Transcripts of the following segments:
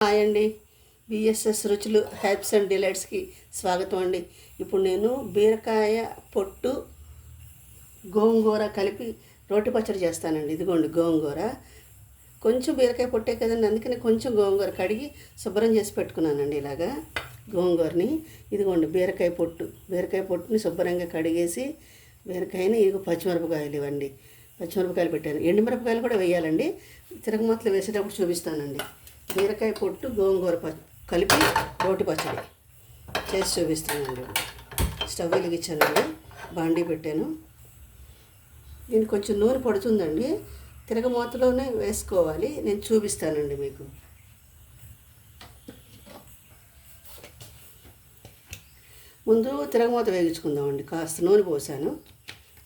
Hi అండి. BSS రుచులు helps and డిలైట్స్కి స్వాగతం అండి. ఇప్పుడు నేను బీరకాయ పొట్టు గోంగూర కలిపి రోటి పచ్చడి చేస్తానండి. ఇదిగోండి గోంగూర, కొంచెం బీరకాయ పొట్టే కదండి, అందుకని కొంచెం గోంగూర కడిగి శుభ్రం చేసి పెట్టుకున్నానండి. ఇలాగా గోంగూరని, ఇదిగోండి బీరకాయ పొట్టుని శుభ్రంగా కడిగేసి, బీరకాయని ఇదిగో పచ్చిమిరపకాయలు ఇవ్వండి, పచ్చిమిరపకాయలు పెట్టాను. ఎండుమిరపకాయలు కూడా వేయాలండి, తిరగమాతలు వేసేటప్పుడు చూపిస్తానండి. బీరకాయ పొట్టు గోంగూర కలిపి రోటి పచ్చడి చేసి చూపిస్తానండి. స్టవ్ వెలిగించానండి, బాండీ పెట్టాను. దీనికి కొంచెం నూనె పడుతుందండి, తిరగమాతలోనే వేసుకోవాలి. నేను చూపిస్తానండి మీకు. ముందు తిరగమాత వేగించుకుందామండి. కాస్త నూనె పోసాను,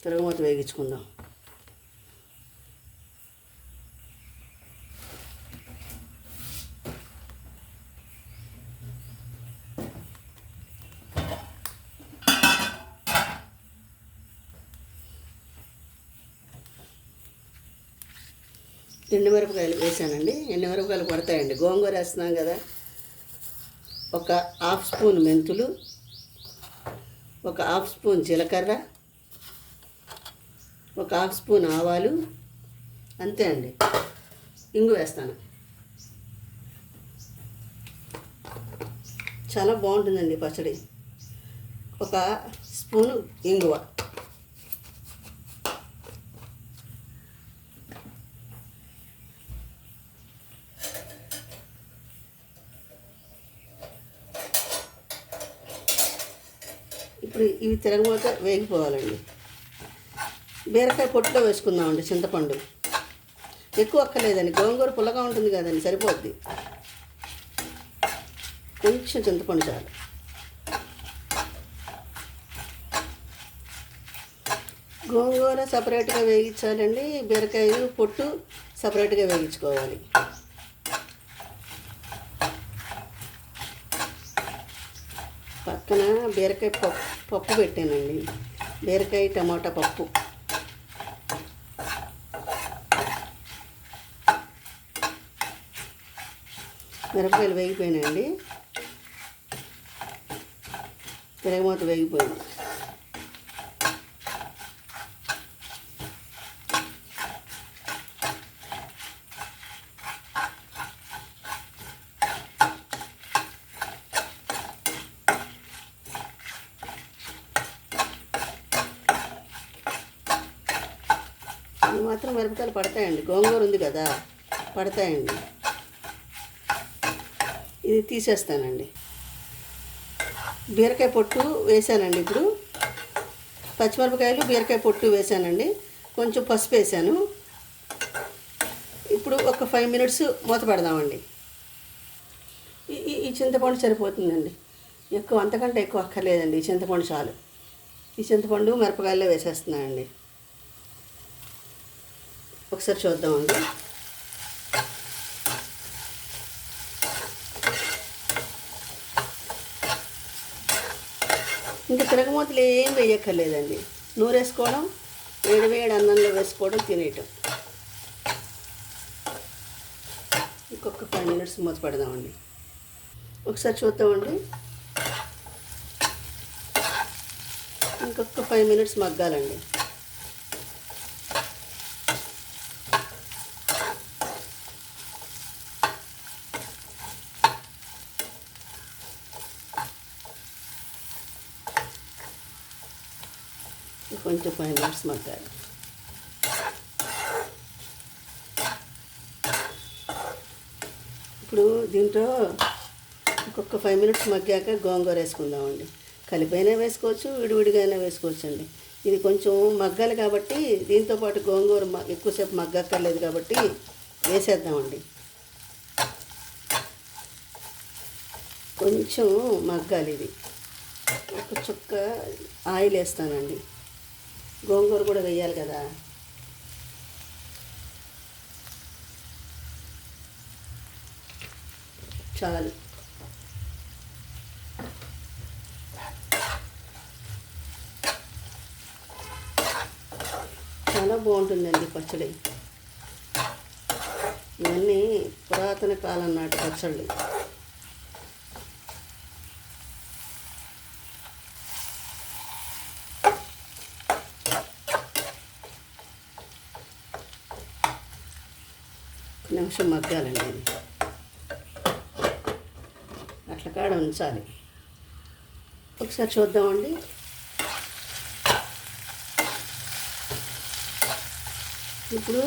తిరగమాత వేగించుకుందాం. ఎండుమిరపకాయలు వేసానండి. ఎండుమిరపకాయలు పడతాయండి, గోంగూర వేస్తున్నాం కదా. ఒక హాఫ్ స్పూన్ మెంతులు, ఒక హాఫ్ స్పూన్ జీలకర్ర, ఒక హాఫ్ స్పూన్ ఆవాలు, అంతే అండి. ఇంగు వేస్తాను, చాలా బాగుంటుందండి పచ్చడి. ఒక స్పూను ఇంగువ, ఇప్పుడు ఇవి తిరగమాత వేగిపోవాలండి. బీరకాయ పొట్టులో వేసుకుందామండి చింతపండు. ఎక్కువ అక్కర్లేదండి, గోంగూర పుల్లగా ఉంటుంది కదండి, సరిపోద్ది. కొంచెం చింతపండు చాలు. గోంగూర సపరేట్గా వేగించాలండి, బీరకాయ పొట్టు సపరేట్గా వేగించుకోవాలి. పక్కన బీరకాయ పప్పు పెట్టానండి, బీరకాయ టమాటా పప్పు. మిరపకాయలు వేగిపోయినాయండి, తిరగమాత వేగిపోయింది. ఇవి మాత్రం మిరపకాయలు పడతాయండి, గోంగూర ఉంది కదా, పడతాయండి. ఇది తీసేస్తానండి. బీరకాయ పొట్టు వేసానండి. ఇప్పుడు పచ్చిమిరపకాయలు బీరకాయ పొట్టు వేసానండి, కొంచెం పసుపు వేసాను. ఇప్పుడు ఒక 5 మినిట్స్ మూత పెడదామండి. ఈ చింతపండు సరిపోతుందండి, ఎక్కువ అంతకంటే ఎక్కువ అక్కర్లేదండి. ఈ చింతపండు చాలు. ఈ చింతపండు మిరపకాయల్లో వేసేస్తున్నానండి. ఒకసారి చూద్దామండి. ఇంకా తిరగమూతలు ఏం వేయక్కర్లేదండి, నూరేసుకోవడం, వేడి అన్నంలో వేసుకోవడం, తినేయటం. ఇంకొక 5 మినిట్స్ మూత పెడదామండి. ఒకసారి చూద్దామండి. ఇంకొక 5 మినిట్స్ మగ్గాలండి. కొంచెం 5 మినిట్స్ మగ్గాలి. ఇప్పుడు దీంట్లో ఇంకొక 5 మినిట్స్ మగ్గాక గోంగూర వేసుకుందామండి. కలిపైనా వేసుకోవచ్చు, విడివిడిగా అయినా వేసుకోవచ్చు అండి. ఇది కొంచెం మగ్గాలి కాబట్టి, దీంతోపాటు గోంగూర ఎక్కువసేపు మగ్గక్కర్లేదు కాబట్టి వేసేద్దామండి. కొంచెం మగ్గాలి ఇది. ఒక చుక్క ఆయిల్ వేస్తానండి, గోంగూర కూడా వేయాలి కదా. చాలు. చాలా బాగుంటుందండి పచ్చడి. ఇవన్నీ పురాతన కాలం నాటి పచ్చళ్ళు. నిమిషం మగ్గాలండి, ఇది అట్ల కాడ ఉంచాలి. ఒకసారి చూద్దామండి. ఇప్పుడు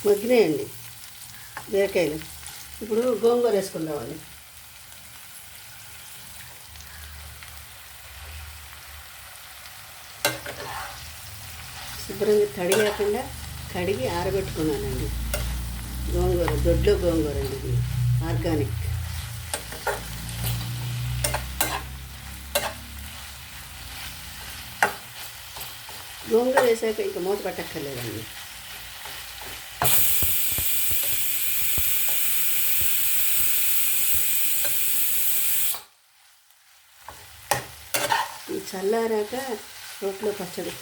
మగ్గినాయండి బీరకాయలు. ఇప్పుడు గోంగూర వేసుకుందామండి. శుభ్రంగా తడి లేకుండా కడిగి ఆరబెట్టుకున్నానండి. గోంగూర దొడ్లో గోంగూర అండి, ఇది ఆర్గానిక్. గోంగూర వేసాక ఇంకా మూత పట్టక్కర్లేదండి. ఈ చల్లారాక రోట్లో పచ్చడి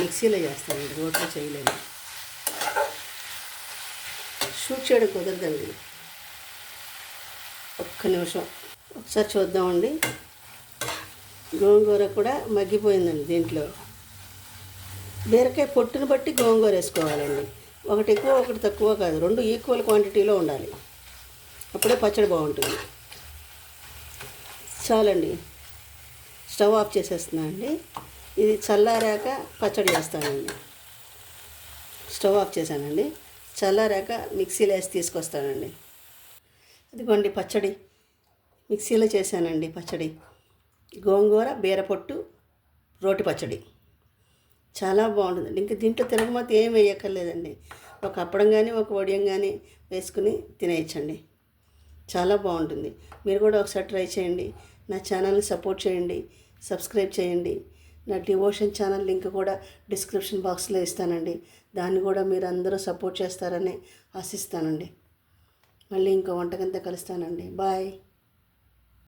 మిక్సీలో చేస్తానండి, రోట్లో చేయలేము. షూట్ చేయడం కుదరదండి. ఒక్క నిమిషం ఒకసారి చూద్దామండి. గోంగూర కూడా మగ్గిపోయిందండి. దీంట్లో బీరకాయ పొట్టును బట్టి గోంగూర వేసుకోవాలండి. ఒకటి ఎక్కువ ఒకటి తక్కువ కాదు, రెండు ఈక్వల్ క్వాంటిటీలో ఉండాలి, అప్పుడే పచ్చడి బాగుంటుంది. చాలండి, స్టవ్ ఆఫ్ చేసేస్తున్నా అండి. ఇది చల్లారాక పచ్చడి చేస్తానండి. స్టవ్ ఆఫ్ చేశానండి. చల్లారాక మిక్సీలో వేసి తీసుకొస్తానండి. ఇదిగోండి పచ్చడి మిక్సీలో చేశానండి. పచ్చడి గోంగూర బీరపొట్టు రోటి పచ్చడి చాలా బాగుంటుందండి. ఇంకా దీంట్లో తిరగమాత ఏం వేయక్కర్లేదండి. ఒక అప్పడం కానీ ఒక వడియం కానీ వేసుకుని తినేయచ్చండి. చాలా బాగుంటుంది. మీరు కూడా ఒకసారి ట్రై చేయండి. నా ఛానల్ని సపోర్ట్ చేయండి, సబ్స్క్రైబ్ చేయండి. నా డివోషన్ ఛానల్ లింక్ కూడా డిస్క్రిప్షన్ బాక్స్లో ఇస్తానండి. దాన్ని కూడా మీరు అందరూ సపోర్ట్ చేస్తారని ఆశిస్తానండి. మళ్ళీ ఇంకో వంటకంతో కలుస్తానండి. బాయ్.